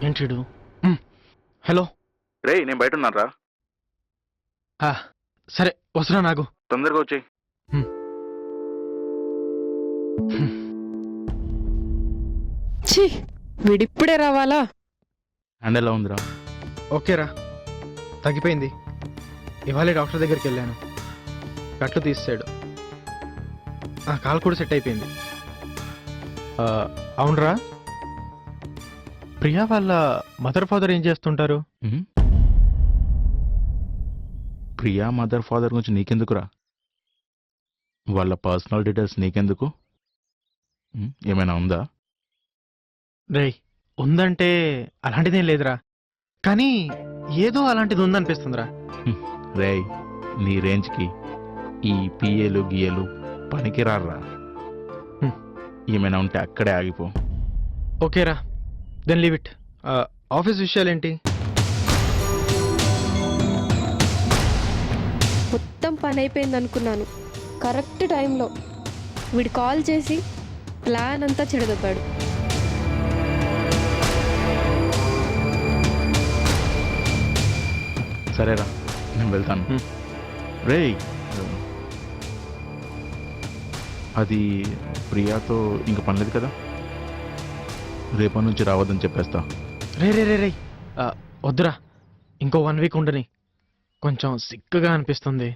ఏంటిడు? Hello రే, నేను బయట ఉన్నారా? సరే వస్తున్నా, నాకు తొందరగా వచ్చేయి. ఛీ, వీడిప్పుడే రావాలా? అండ్ ఎలా ఉందిరా? ఓకేరా, తగ్గిపోయింది. ఇవాళే డాక్టర్ దగ్గరికి వెళ్ళాను, కట్లు తీసాడు, కాలు కూడా సెట్ అయిపోయింది. అవునరా, ప్రియా వాళ్ళ మదర్ ఫాదర్ ఏం చేస్తుంటారు? ప్రియా మదర్ ఫాదర్ గురించి నీకెందుకురా? వాళ్ళ పర్సనల్ డీటెయిల్స్ నీకెందుకు? ఏమైనా ఉందా? రేయ్, ఉందంటే అలాంటిదేం లేదురా, కానీ ఏదో అలాంటిది ఉందనిపిస్తుందిరా. రేయ్, నీ రేంజ్కి ఈ పిఏలు గిఏలు పనికిరారా. ఏమైనా ఉంటే అక్కడే ఆగిపో. ఓకేరా, దెన్ లీవ్ ఇట్. ఆఫీస్ విషయాలేంటి? మొత్తం పని అయిపోయింది అనుకున్నాను. కరెక్ట్ టైంలో వీడు కాల్ చేసి ప్లాన్ అంతా చెడదొబ్బాడు. సరేరా, నేను వెళ్తాను. రేయ్, అది ప్రియాతో ఇంక పనిలేదు కదా? రేపటి నుంచి రావద్దని చెప్పేస్తా. రే రే రే రే వద్దురా, ఇంకో 1 వీక్ ఉండని. కొంచెం సిక్కుగా అనిపిస్తుంది.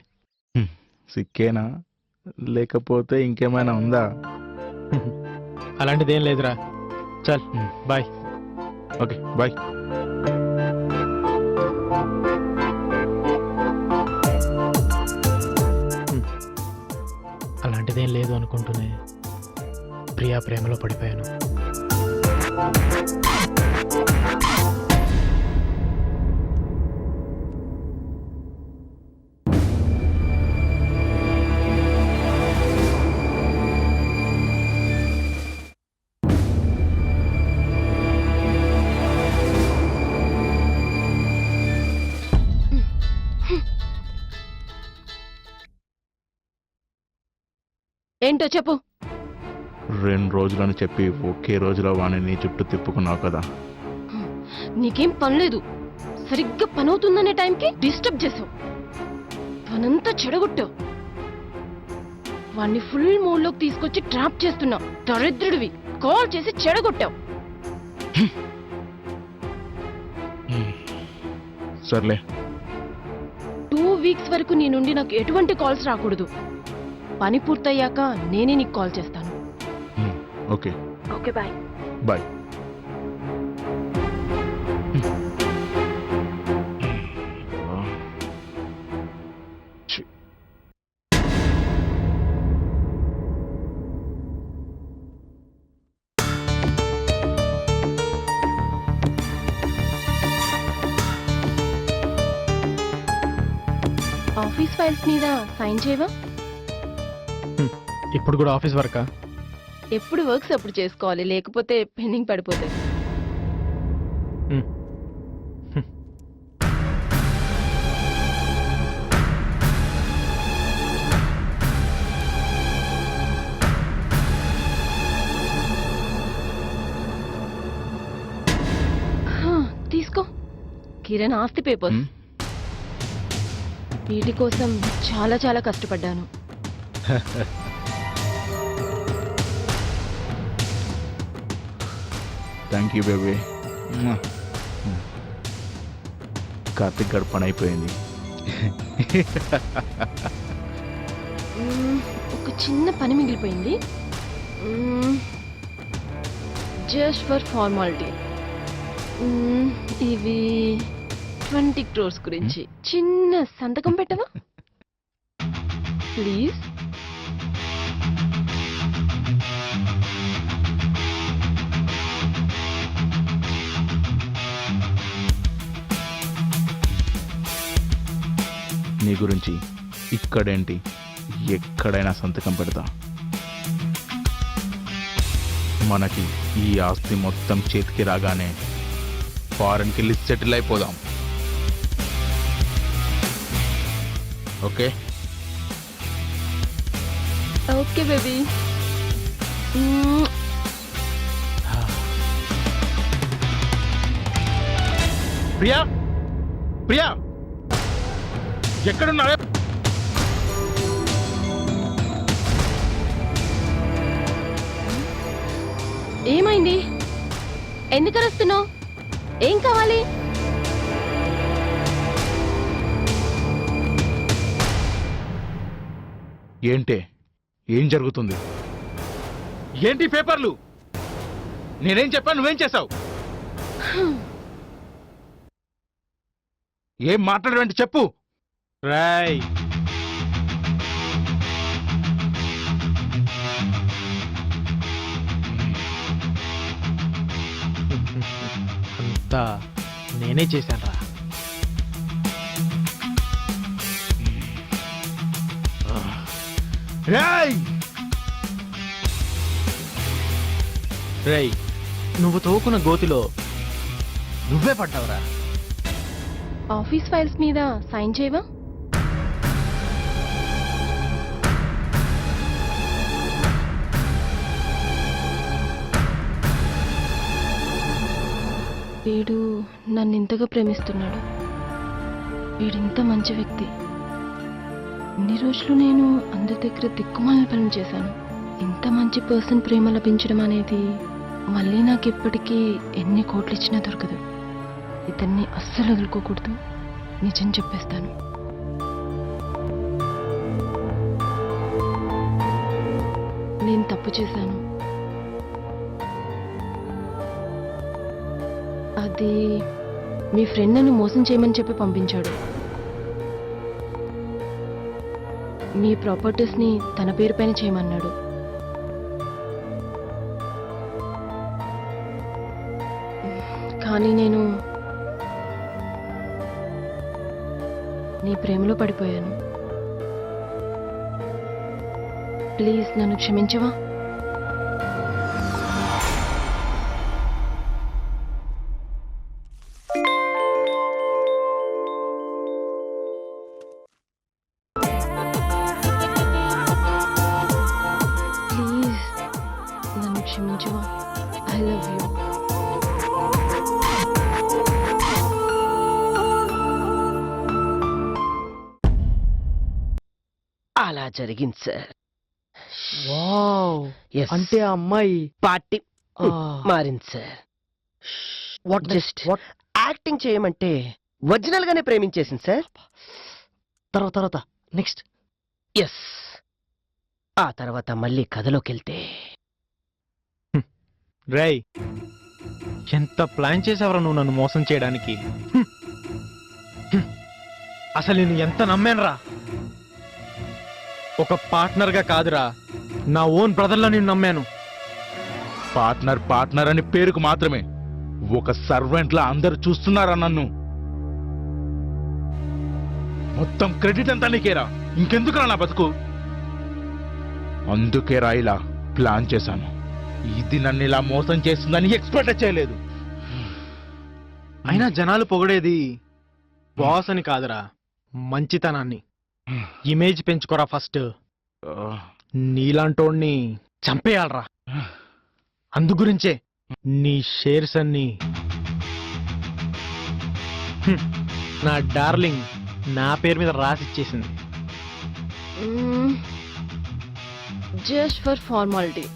సిక్కేనా, లేకపోతే ఇంకేమైనా ఉందా? అలాంటిదేం లేదురా. చల్ బాయ్. Okay bye. అలాంటిదేం లేదు అనుకుంటూనే ప్రియా ప్రేమలో పడిపోయాను. ఏంటో చెప్పు. 2 రోజులని చెప్పి ఒకే రోజులో వాణ్ణి నీ చుట్టూ తిప్పుకున్నావు కదా. నీకేం పనిలేదు, సరిగ్గా పనవుతుందనే టైంకి డిస్టర్బ్ చేసావు, పనంతా చెడగొట్టావు. వాణ్ణి ఫుల్ మూడ్లోకి తీసుకొచ్చి ట్రాప్ చేస్తున్నావు. దరిద్రుడివి, కాల్ చేసి చెడగొట్టావు. సర్లే, 2 వీక్స్ వరకు నీ నుండి నాకు ఎటువంటి కాల్స్ రాకూడదు. పని పూర్తయ్యాక నేనే నీకు కాల్ చేస్తాను. Okay okay bye. Bye. Office files మీద సైన్ చేయవా? ఇప్పుడు కూడా ఆఫీస్ వర్కా? ఎప్పుడు వర్క్స్ అప్పుడు చేసుకోవాలి, లేకపోతే పెండింగ్ పడిపోతాయి. తీసుకో, కిరణ్ ఆస్తి పేపర్స్. వీటి కోసం చాలా చాలా కష్టపడ్డాను. Thank you baby. కార్తిక్ గడు పని అయిపోయింది. ఒక చిన్న పని మిగిలిపోయింది, జస్ట్ ఫర్ ఫార్మాలిటీ. ఇవి 20 crores గురించి చిన్న సంతకం పెట్టవా ప్లీజ్? నీ గురించి ఇక్కడేంటి, ఎక్కడైనా సంతకం పెడతా. మనకి ఈ ఆస్తి మొత్తం చేతికి రాగానే ఫారెన్కి వెళ్ళి సెటిల్ అయిపోదాం. Okay okay baby. Priya Priya ఎక్కడున్నావే? ఏమైంది? ఎందుకు అరుస్తున్నావు? ఏం కావాలి? ఏంటే ఏం జరుగుతుంది? ఏంటి పేపర్లు? నేనేం చెప్పాను, నువ్వేం చేశావు? ఏం మాట్లాడవంటి చెప్పు. రాయ్ అంతా నేనే చేశాను రా. రేయ్! రేయ్ నువ్వు తోకున్న గోతిలో నువ్వే పడ్డావురా. ఆఫీస్ ఫైల్స్ మీద సైన్ చేయవా? వీడు నన్ను ఇంతగా ప్రేమిస్తున్నాడు. వీడింత మంచి వ్యక్తి. ఇన్ని రోజులు నేను అందరి దగ్గర దిక్కుమాలిన పనులు చేశాను. ఇంత మంచి పర్సన్ ప్రేమ లభించడం అనేది మళ్ళీ నాకు ఎప్పటికీ ఎన్ని కోట్లు ఇచ్చినా దొరకదు. ఇతన్ని అస్సలు వదులుకోకూడదు. నిజం చెప్పేస్తాను. నేను తప్పు చేశాను. అది మీ ఫ్రెండ్ నన్ను మోసం చేయమని చెప్పి పంపించాడు. మీ ప్రాపర్టీస్ని తన పేరు పైన చేయమన్నాడు. కానీ నేను నీ ప్రేమలో పడిపోయాను. ప్లీజ్ నన్ను క్షమించవా? ప్లీజ్ నన్ను క్షమించవా? I love you. అలా జరిగింది సార్. Wow Yes. అంటే ఆ అమ్మాయి పార్టీ మారింది సార్. వాట్ జస్ట్ యాక్టింగ్ చేయమంటే ఒరిజినల్ గానే ప్రేమించేసింది సార్. తర్వాత నెక్స్ట్ ఎస్. ఆ తర్వాత మళ్ళీ కథలోకి వెళ్తే రేయ్ ఎంత ప్లాన్ చేసావరా నువ్వు నన్ను మోసం చేయడానికి. అసలు నేను ఎంత నమ్మానురా. ఒక పార్ట్నర్గా కాదురా, నా ఓన్ బ్రదర్లా నేను నమ్మాను. పార్ట్నర్ అని పేరుకు మాత్రమే. ఒక సర్వెంట్ లా అందరు చూస్తున్నారా నన్ను? మొత్తం క్రెడిట్ అంతా నీకేరా. ఇంకెందుకురా నా బతుకు? అందుకేరా ఇలా ప్లాన్ చేశాను. ఇది నన్ను ఇలా మోసం చేస్తుందని ఎక్స్పెక్ట్ చేయలేదు. అయినా జనాలు పొగడేది బాస్ అని కాదురా, మంచితనాన్ని. ఇమేజ్ పెంచుకోరా ఫస్ట్. నీలాంటోడిని చంపేయాలరా. అందు గురించే నీ షేర్స్ అన్ని నా డార్లింగ్ నా పేరు మీద రాసిచ్చేసింది. Just for formality.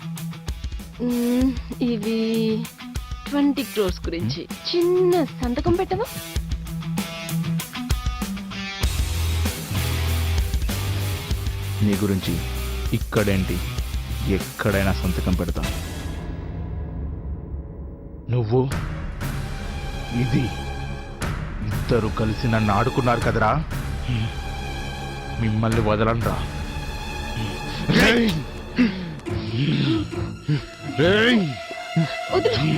ఇవి 20 crores గురించి చిన్న సంతకం పెట్టవా? నీ గురించి ఇక్కడేంటి, ఎక్కడైనా సంతకం పెడతా. నువ్వు ఇది ఇద్దరు కలిసి నన్ను ఆడుకున్నారు కదరా, మిమ్మల్ని వదలనరా. రేయ్! రేయ్! వదిలు.